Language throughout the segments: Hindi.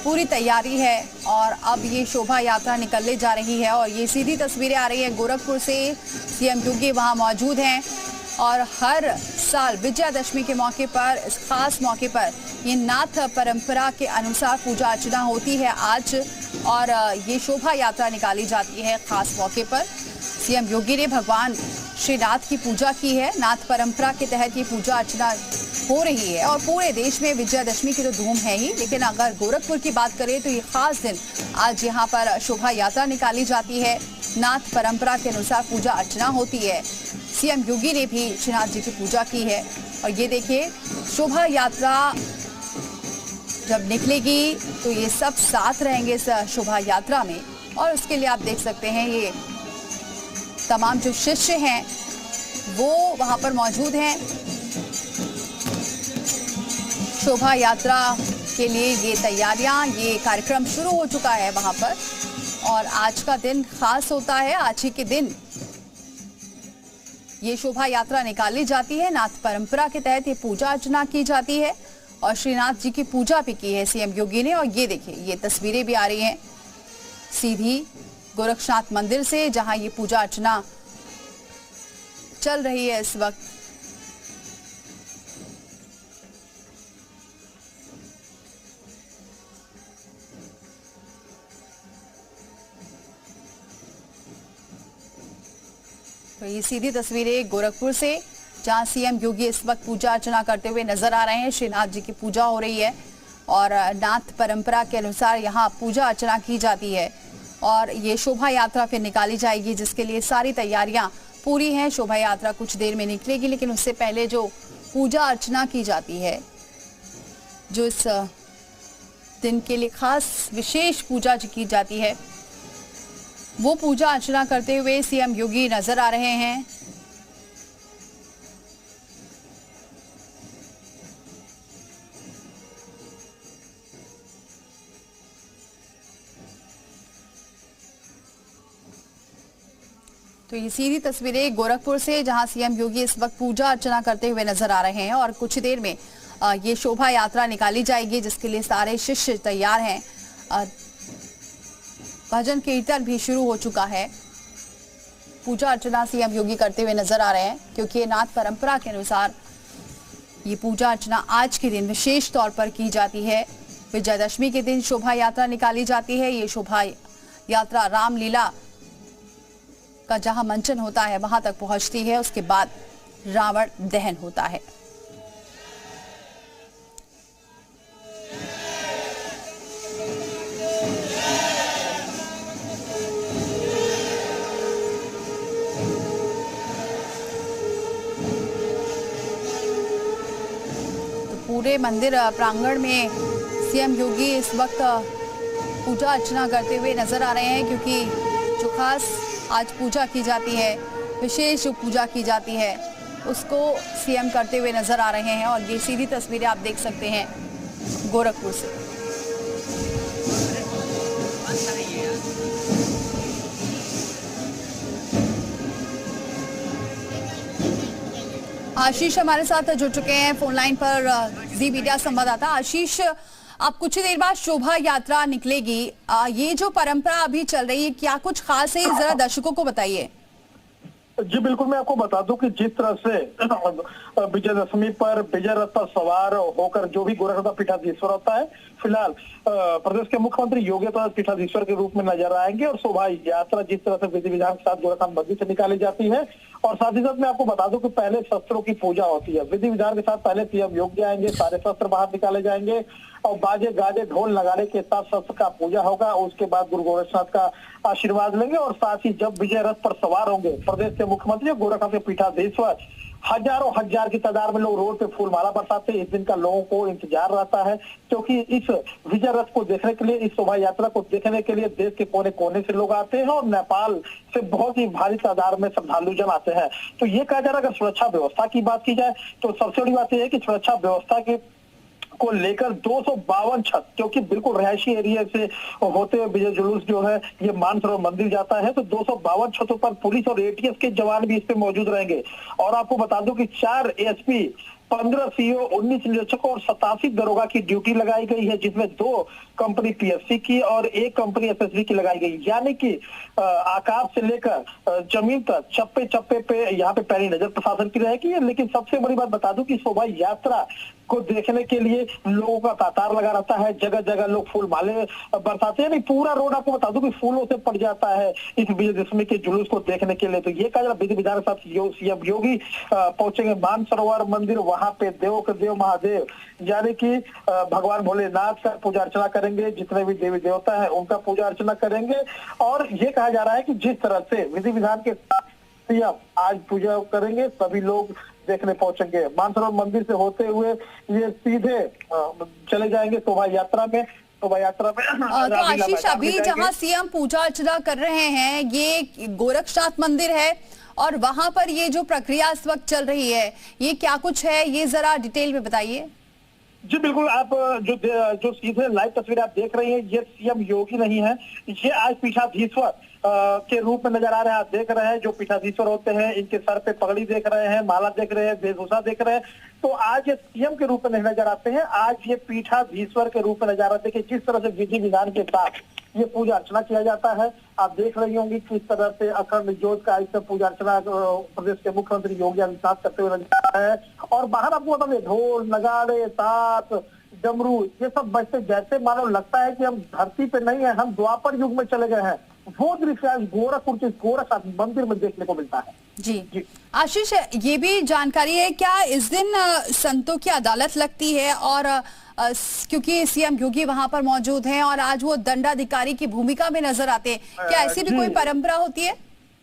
पूरी तैयारी है और अब ये शोभा यात्रा निकलने जा रही है और ये सीधी तस्वीरें आ रही हैं गोरखपुर से। सीएम योगी वहां मौजूद हैं और हर साल विजयादशमी के मौके पर, इस खास मौके पर ये नाथ परंपरा के अनुसार पूजा अर्चना होती है आज और ये शोभा यात्रा निकाली जाती है खास मौके पर। सीएम योगी ने भगवान श्री नाथ की पूजा की है। नाथ परंपरा के तहत ये पूजा अर्चना हो रही है और पूरे देश में विजयादशमी की तो धूम है ही, लेकिन अगर गोरखपुर की बात करें तो ये खास दिन आज यहाँ पर शोभा यात्रा निकाली जाती है। नाथ परंपरा के अनुसार पूजा अर्चना होती है। सीएम योगी ने भी श्रीनाथ जी की पूजा की है और ये देखिए शोभा यात्रा जब निकलेगी तो ये सब साथ रहेंगे इस शोभा यात्रा में और उसके लिए आप देख सकते हैं ये तमाम जो शिष्य हैं वो वहां पर मौजूद हैं। शोभा यात्रा के लिए ये तैयारियां, ये कार्यक्रम शुरू हो चुका है वहां पर और आज का दिन खास होता है। आज ही के दिन ये शोभा यात्रा निकाली जाती है। नाथ परंपरा के तहत ये पूजा अर्चना की जाती है और श्रीनाथ जी की पूजा भी की है सीएम योगी ने। और ये देखिए ये तस्वीरें भी आ रही हैं सीधी गोरक्षनाथ मंदिर से, जहां ये पूजा अर्चना चल रही है इस वक्त। तो ये सीधी तस्वीरें गोरखपुर से, जहां सीएम योगी इस वक्त पूजा अर्चना करते हुए नजर आ रहे हैं। श्रीनाथ जी की पूजा हो रही है और नाथ परंपरा के अनुसार यहाँ पूजा अर्चना की जाती है और ये शोभा यात्रा फिर निकाली जाएगी, जिसके लिए सारी तैयारियां पूरी हैं। शोभा यात्रा कुछ देर में निकलेगी, लेकिन उससे पहले जो पूजा अर्चना की जाती है, जो इस दिन के लिए खास विशेष पूजा की जाती है, वो पूजा अर्चना करते हुए सीएम योगी नजर आ रहे हैं। तो ये सीधी तस्वीरें गोरखपुर से, जहां सीएम योगी इस वक्त पूजा अर्चना करते हुए नजर आ रहे हैं और कुछ देर में ये शोभा यात्रा निकाली जाएगी, जिसके लिए सारे शिष्य तैयार हैं। भजन कीर्तन भी शुरू हो चुका है। पूजा अर्चना सीएम योगी करते हुए नजर आ रहे हैं, क्योंकि ये नाथ परंपरा के अनुसार ये पूजा अर्चना आज के दिन विशेष तौर पर की जाती है। विजयादशमी के दिन शोभा यात्रा निकाली जाती है। ये शोभा यात्रा रामलीला का जहां मंचन होता है वहां तक पहुंचती है। उसके बाद रावण दहन होता है। तो पूरे मंदिर प्रांगण में सीएम योगी इस वक्त पूजा अर्चना करते हुए नजर आ रहे हैं, क्योंकि जो खास आज पूजा की जाती है, विशेष जो पूजा की जाती है, उसको सीएम करते हुए नजर आ रहे हैं। और ये सीधी तस्वीरें आप देख सकते हैं गोरखपुर से। आशीष हमारे साथ जुड़ चुके हैं फोन लाइन पर, जी मीडिया संवाददाता। आशीष, अब कुछ ही देर बाद शोभा यात्रा निकलेगी, ये जो परंपरा अभी चल रही है क्या कुछ खास है, जरा दर्शकों को बताइए। जी बिल्कुल, मैं आपको बता दूं कि जिस तरह से विजयदशमी पर विजय रथ पर सवार होकर जो भी गोरखनाथ पीठाधीश्वर होता है, फिलहाल प्रदेश के मुख्यमंत्री योगी आदित्यनाथ पीठाधीश्वर के रूप में नजर आएंगे और शोभा यात्रा जिस तरह से विधि विधान के साथ गोरखनाथ मंदिर से निकाली जाती है। और साथ ही साथ मैं आपको बता दूं कि पहले शस्त्रों की पूजा होती है। विधि विधान के साथ पहले सीएम योगी आएंगे, सारे शस्त्र बाहर निकाले जाएंगे और बाजे गाजे ढोल नगाड़े के साथ शस्त्र का पूजा होगा। उसके बाद गुरु गोरक्षनाथ का आशीर्वाद लेंगे और साथ ही जब विजय रथ पर सवार होंगे प्रदेश के मुख्यमंत्री गोरखनाथ के पीठाधीश्वर, हजारों हजार की तादाद में लोग रोड पे फूलमाला बरसाते हैं। इस दिन का लोगों को इंतजार रहता है, क्योंकि इस विजय रथ को देखने के लिए, इस शोभा यात्रा को देखने के लिए देश के कोने कोने से लोग आते हैं और नेपाल से बहुत ही भारी तादाद में श्रद्धालु जन आते हैं। तो ये कहा जा रहा है, अगर सुरक्षा व्यवस्था की बात की जाए तो सबसे बड़ी बात यह है कि सुरक्षा व्यवस्था के को लेकर 252 छत, क्योंकि बिल्कुल रिहायशी एरिया से होते हुए विजय जुलूस जो है ये मानसरोवर मंदिर जाता है, तो 252 छतों पर पुलिस और एटीएस के जवान भी इस पे मौजूद रहेंगे। और आपको बता दूं कि 4 एएसपी 15 सीओ, 19 निरीक्षकों और 87 दरोगा की ड्यूटी लगाई गई है, जिसमें 2 कंपनी पीएससी की और 1 कंपनी एसएसबी की लगाई गई। यानी कि आकाश से लेकर जमीन तक चप्पे चप्पे पे यहाँ पे पैनी नजर प्रशासन की रहेगी। लेकिन सबसे बड़ी बात बता दूं कि शोभा यात्रा को देखने के लिए लोगों का तांतार लगा रहता है, जगह जगह लोग फूल माले बरसाते हैं। नहीं, पूरा रोड आपको बता दूं कि फूलों से पड़ जाता है इस विजयदशमी के जुलूस को देखने के लिए। तो ये कहा विधि विधान के साथ सीएम योगी पहुंचेंगे मानसरोवर मंदिर, वहां पे देव के देव महादेव यानी कि भगवान भोलेनाथ का पूजा अर्चना करेंगे, जितने भी देवी देवता है उनका पूजा अर्चना करेंगे। और ये कहा जा रहा है कि जिस तरह से विधि विधान के साथ सीएम आज पूजा करेंगे, सभी लोग देखने पहुंचेंगे। मानसरोवर मंदिर से होते हुए ये सीधे चले जाएंगे शोभा यात्रा में। शोभा यात्रा में तो आशीष, अभी जहां सीएम पूजा अर्चना कर रहे हैं ये गोरक्षनाथ मंदिर है और वहां पर ये जो प्रक्रिया इस वक्त चल रही है ये क्या कुछ है, ये जरा डिटेल में बताइए। जी बिल्कुल, आप जो सीधे लाइव तस्वीर आप देख रहे हैं ये सीएम योगी नहीं है, ये आज पीठाधीश्वर के रूप में नजर आ रहे हैं। आप देख रहे हैं जो पीठाधीश्वर होते हैं इनके सर पे पगड़ी देख रहे हैं, माला देख रहे हैं, वेशभूषा देख रहे हैं। तो आज ये सीएम के रूप में नहीं नजर आते हैं, आज ये पीठाधीश्वर के रूप में नजर आते हैं। जिस तरह से विधि विधान के साथ ये पूजा अर्चना किया जाता है, आप देख रही होंगी किस तरह से अखंड ज्योत का इस पूजा अर्चना प्रदेश के मुख्यमंत्री योगी आदित्यनाथ करते हुए नजर आ रहे हैं। और बाहर आपको बता दें ढोल नगाड़े ताश डमरू ये सब बजते जैसे मानो लगता है कि हम धरती पे नहीं है, हम द्वापर युग में चले गए हैं। वो दृश्य आज गोरखपुर के गोरखनाथ मंदिर में देखने को मिलता है। जी आशीष, ये भी जानकारी है क्या इस दिन संतों की अदालत लगती है? और क्योंकि सीएम योगी वहां पर मौजूद हैं और आज वो दंडाधिकारी की भूमिका में नजर आते हैं, क्या ऐसी भी कोई परंपरा होती है?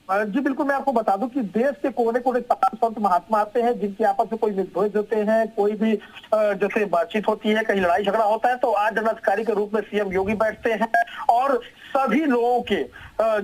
जी बिल्कुल, मैं आपको बता दूं कि देश के कोने कोने तमाम संत महात्मा आते हैं जिनके आपस में कोई मतभेद होते हैं, कोई भी जैसे बातचीत होती है, कहीं लड़ाई झगड़ा होता है, तो आज दंडाधिकारी के रूप में सीएम योगी बैठते हैं और सभी लोगों के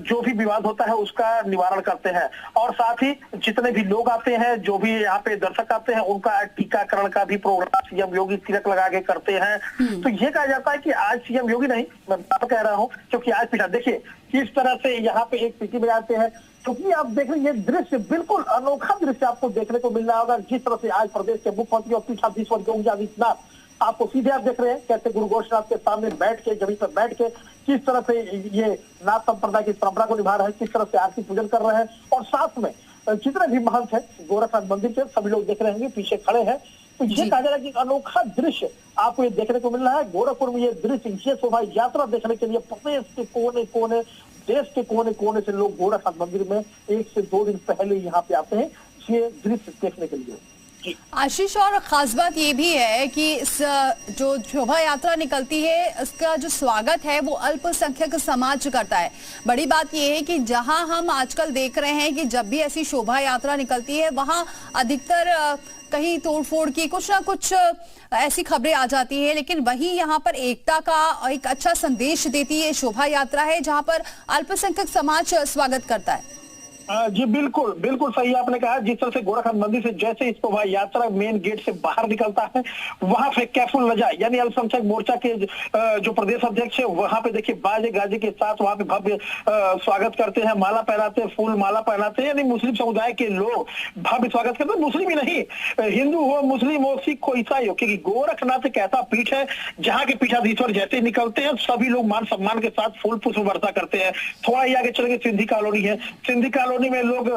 जो भी विवाद होता है उसका निवारण करते हैं। और साथ ही जितने भी लोग आते हैं, जो भी यहाँ पे दर्शक आते हैं, उनका टीकाकरण का भी प्रोग्राम सीएम योगी तिलक लगा के करते हैं। तो ये कहा जाता है कि आज सीएम योगी नहीं, मैं कह रहा हूँ क्योंकि आज पीठा देखिए किस तरह से यहाँ पे एक सिटी बजाते हैं। क्योंकि आप देख रहे हैं ये दृश्य बिल्कुल अनोखा दृश्य आपको देखने को मिल रहा होगा। जिस तरह से आज प्रदेश के मुख्यमंत्री और पीठाधीश्वर योगी आदित्यनाथ आपको सीधे आप देख रहे हैं कैसे गुरु गोरक्षनाथ के सामने बैठ के जमीन पर बैठ के किस तरह से ये नाथ संप्रदाय की परंपरा को निभा रहे हैं, किस तरह से आरती पूजन कर रहे हैं। और साथ में जितने भी महंत है गोरखनाथ मंदिर के सभी लोग देख रहे होंगे पीछे खड़े हैं। तो ये कहा जा रहा है कि अनोखा दृश्य आपको ये देखने को मिल रहा है। गोरखपुर में ये दृश्य, ये शोभा यात्रा देखने के लिए प्रदेश के कोने कोने, देश के कोने कोने से लोग गोरखनाथ मंदिर में 1 से 2 दिन पहले यहाँ पे आते हैं ये दृश्य देखने के लिए। आशीष, और खास बात ये भी है कि इस जो शोभा यात्रा निकलती है इसका जो स्वागत है वो अल्पसंख्यक समाज करता है। बड़ी बात ये है कि जहां हम आजकल देख रहे हैं कि जब भी ऐसी शोभा यात्रा निकलती है वहां अधिकतर कहीं तोड़फोड़ की कुछ ना कुछ ऐसी खबरें आ जाती है, लेकिन वहीं यहाँ पर एकता का एक अच्छा संदेश देती है शोभा यात्रा है जहां पर अल्पसंख्यक समाज स्वागत करता है। जी बिल्कुल बिल्कुल सही आपने कहा। जिस तरह से गोरखनाथ मंदिर से जैसे इस शोभा यात्रा मेन गेट से बाहर निकलता है, वहां पे कैफुल नजा यानी अल्पसंख्यक मोर्चा के जो प्रदेश अध्यक्ष है वहां पे देखिए बाजे गाजे के साथ वहां पे भव्य स्वागत करते हैं, माला पहनाते हैं, फूल माला पहनाते हैं। यानी मुस्लिम समुदाय के लोग भव्य स्वागत करते हैं। मुस्लिम ही नहीं, हिंदू हो, मुस्लिम हो, सिख हो, ईसाई हो, क्योंकि गोरखनाथ एक ऐसा पीठ है जहाँ के पीठाधीश्वर जैसे निकलते हैं सभी लोग मान सम्मान के साथ फूल पुष्प वर्षा करते हैं। थोड़ा ही आगे चलेंगे सिंधी कॉलोनी है, सिंधी कॉलोनी में लोग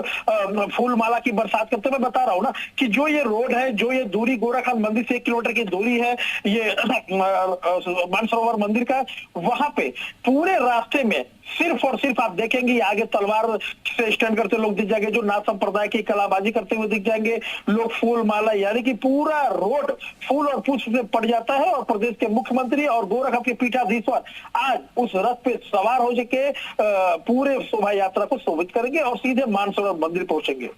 फूल माला की बरसात करते। मैं बता रहा हूँ ना कि जो ये रोड है, जो ये दूरी गोरखनाथ मंदिर से 1 किलोमीटर की दूरी है ये मानसरोवर मंदिर का, वहां पे पूरे रास्ते में सिर्फ और सिर्फ आप देखेंगे आगे तलवार से स्टैंड करते लोग दिख जाएंगे, जो नाथ संप्रदाय की कलाबाजी करते हुए दिख जाएंगे लोग, फूल माला यानी कि पूरा रोड फूल और पुष्प से पड़ जाता है। और प्रदेश के मुख्यमंत्री और गोरखनाथ के पीठाधीश्वर आज उस रथ पे सवार हो के पूरे शोभा यात्रा को शोभित करेंगे और सीधे मानसरोवर मंदिर पहुंचेंगे।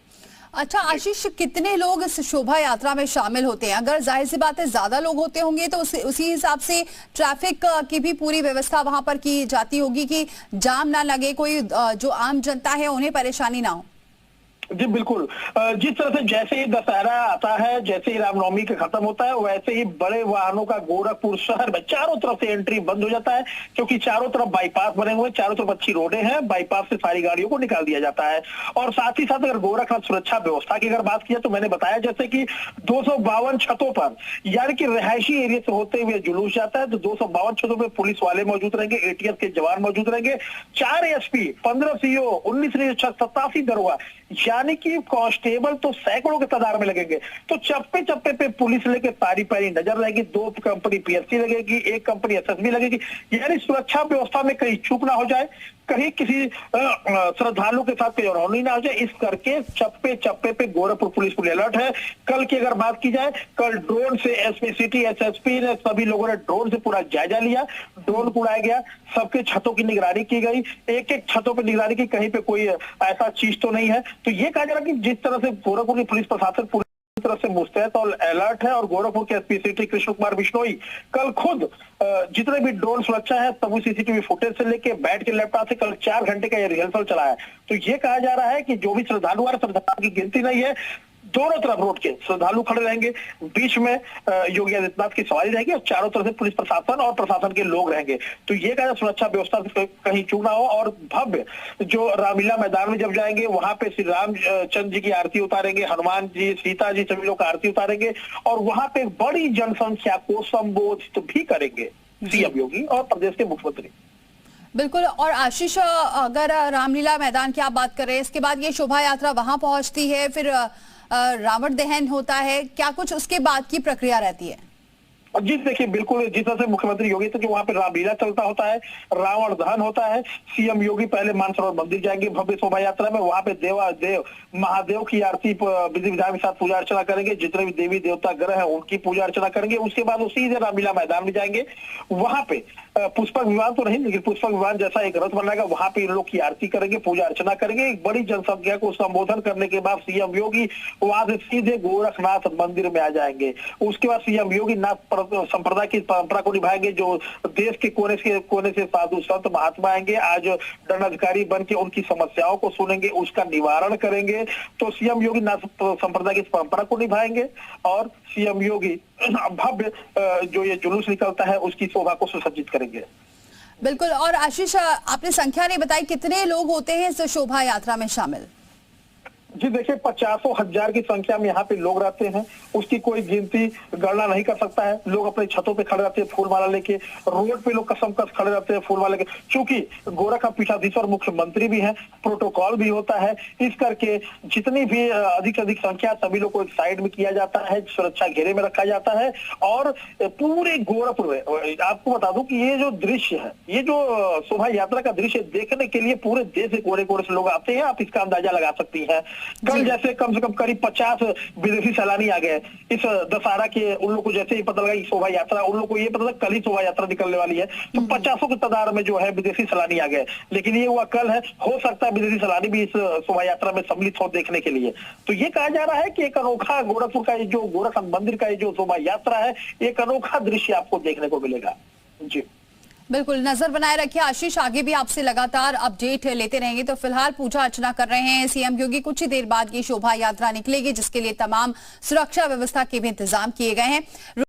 अच्छा आशीष, कितने लोग इस शोभा यात्रा में शामिल होते हैं? अगर जाहिर सी बात है ज्यादा लोग होते होंगे तो उसी हिसाब से ट्रैफिक की भी पूरी व्यवस्था वहां पर की जाती होगी कि जाम ना लगे, कोई जो आम जनता है उन्हें परेशानी ना हो। जी बिल्कुल। जिस तरह से जैसे ही दशहरा आता है, जैसे ही रामनवमी का खत्म होता है, वैसे ही बड़े वाहनों का गोरखपुर शहर में चारों तरफ से एंट्री बंद हो जाता है, क्योंकि चारों तरफ बाईपास बने हुए हैं, चारों तरफ अच्छी रोडें हैं, बाईपास से सारी गाड़ियों को निकाल दिया जाता है। और साथ ही साथ अगर गोरखनाथ सुरक्षा व्यवस्था की अगर बात की जाए तो मैंने बताया जैसे कि 252 छतों पर, यानी कि रिहायशी एरिया से होते हुए जुलूस जाता है, तो 252 छतों पर पुलिस वाले मौजूद रहेंगे, एटीएस के जवान मौजूद रहेंगे, 4 एसपी, 15 सीओ, 19 निरीक्षक, 87 दरोगा, यानी कि कांस्टेबल तो सैकड़ों के तादाद में लगेंगे। तो चप्पे चप्पे पे पुलिस लेके तारी पैरी नजर रहेगी, 2 कंपनी पीएससी लगेगी, 1 कंपनी एसएसबी लगेगी, यानी सुरक्षा व्यवस्था में कहीं चूक ना हो जाए, कहीं किसी श्रद्धालु के साथ कोई अनहोनी ना हो जाए, इस करके चप्पे चप्पे पे गोरखपुर पुलिस पूरी अलर्ट है। कल की अगर बात की जाए, कल ड्रोन से एसपी सिटी, एसएसपी ने, सभी लोगों ने ड्रोन से पूरा जायजा लिया, ड्रोन उड़ाया गया, सबके छतों की निगरानी की गई, एक एक छतों पर निगरानी की, कहीं पे कोई ऐसा चीज तो नहीं है। तो ये कहा जा रहा है कि जिस तरह से गोरखपुर की पुलिस प्रशासन पूरी तरह से मुस्तैद और अलर्ट है, और गोरखपुर के एसपी सिटी कृष्ण कुमार बिश्नोई कल खुद जितने भी ड्रोन सुरक्षा है सभी सीसीटीवी फुटेज से लेके बैठ के लैपटॉप से कल 4 घंटे का ये रिहर्सल चला है। तो ये कहा जा रहा है कि जो भी श्रद्धालु आ रहे, श्रद्धालु की गिनती नहीं है, दोनों तरफ रोड के श्रद्धालु खड़े रहेंगे, बीच में योगी आदित्यनाथ की सवारी रहेगी, और चारों तरफ से पुलिस प्रशासन और प्रशासन के लोग रहेंगे। तो ये कहा सुरक्षा व्यवस्था कहीं चूक ना हो। और भव्य जो रामलीला मैदान में जब जाएंगे, वहां पे श्री रामचंद्र जी की आरती उतारेंगे, हनुमान जी, सीता जी, सभी लोग आरती उतारेंगे, और वहां पे बड़ी जनसंख्या को संबोधित भी करेंगे सीएम योगी और प्रदेश के मुख्यमंत्री। बिल्कुल। और आशीष, अगर रामलीला मैदान की आप बात करें, इसके बाद ये शोभा यात्रा वहां पहुंचती है, फिर रावण दहन होता है, क्या कुछ उसके बाद की प्रक्रिया रहती है? जी देखिए, बिल्कुल जिस तरह से मुख्यमंत्री योगी तो वहां पे रामलीला चलता होता है, रावण दहन होता है, सीएम योगी पहले मानसरोवर मंदिर जाएंगे भव्य शोभा यात्रा में, वहां पे देव महादेव की आरती विधि विधान के साथ पूजा अर्चना करेंगे, जितने भी देवी देवता ग्रह हैं उनकी पूजा अर्चना करेंगे। उसके बाद वो सीधे रामलीला मैदान में जाएंगे, वहां पे पुष्पक विमान तो नहीं, लेकिन पुष्पक विमान जैसा एक रथ बनाएगा, वहां पे इन लोग की आरती करेंगे, पूजा अर्चना करेंगे। एक बड़ी जनसंख्या को संबोधन करने के बाद सीएम योगी वहां से सीधे गोरखनाथ मंदिर में आ जाएंगे। उसके बाद सीएम योगी नाथ संप्रदाय की परंपरा को निभाएंगे, जो देश के कोने से साधु संत महात्मा आएंगे, आज दंडाधिकारी बन के उनकी समस्याओं को सुनेंगे, उसका निवारण करेंगे। तो सीएम योगी नाथ संप्रदाय की परंपरा को निभाएंगे, और सीएम योगी भव्य जो ये जुलूस निकलता है उसकी शोभा को सुसज्जित करेंगे। बिल्कुल। और आशीष, आपने संख्या नहीं बताई, कितने लोग होते हैं इस शोभा यात्रा में शामिल? जी देखिए, 50,000 की संख्या में यहाँ पे लोग रहते हैं, उसकी कोई गिनती गणना नहीं कर सकता है। लोग अपने छतों पे खड़े रहते हैं फूलमाला लेके, रोड पे लोग कसम कस खड़े रहते हैं फूलमाला लेके, क्योंकि गोरखनाथ पीठाधीश्वर मुख्यमंत्री भी हैं, प्रोटोकॉल भी होता है, इस करके जितनी भी अधिक से अधिक संख्या सभी लोग को एक साइड में किया जाता है, सुरक्षा घेरे में रखा जाता है। और पूरे गोरखपुर में आपको बता दूं कि ये जो दृश्य है, ये जो शोभा यात्रा का दृश्य देखने के लिए पूरे देश के कोने कोने से लोग आते हैं, आप इसका अंदाजा लगा सकती हैं। कल जैसे कम से कम करीब 50 विदेशी सैलानी आ गए इस दशहरा के, उन लोग को जैसे ही पता लगा कि शोभा यात्रा, उन लोग को ये पता लगा कल ही शोभा यात्रा निकलने वाली है, तो 50 की तादाद में जो है विदेशी सैलानी आ गए। लेकिन ये हुआ कल है, हो सकता है विदेशी सैलानी भी इस शोभा यात्रा में सम्मिलित हो देखने के लिए। तो ये कहा जा रहा है कि एक अनोखा गोरखपुर का जो गोरखनाथ मंदिर का जो शोभा यात्रा है, एक अनोखा दृश्य आपको देखने को मिलेगा। जी बिल्कुल, नजर बनाए रखिए आशीष, आगे भी आपसे लगातार अपडेट लेते रहेंगे। तो फिलहाल पूजा अर्चना कर रहे हैं सीएम योगी, कुछ ही देर बाद ये शोभा यात्रा निकलेगी, जिसके लिए तमाम सुरक्षा व्यवस्था के भी इंतजाम किए गए हैं।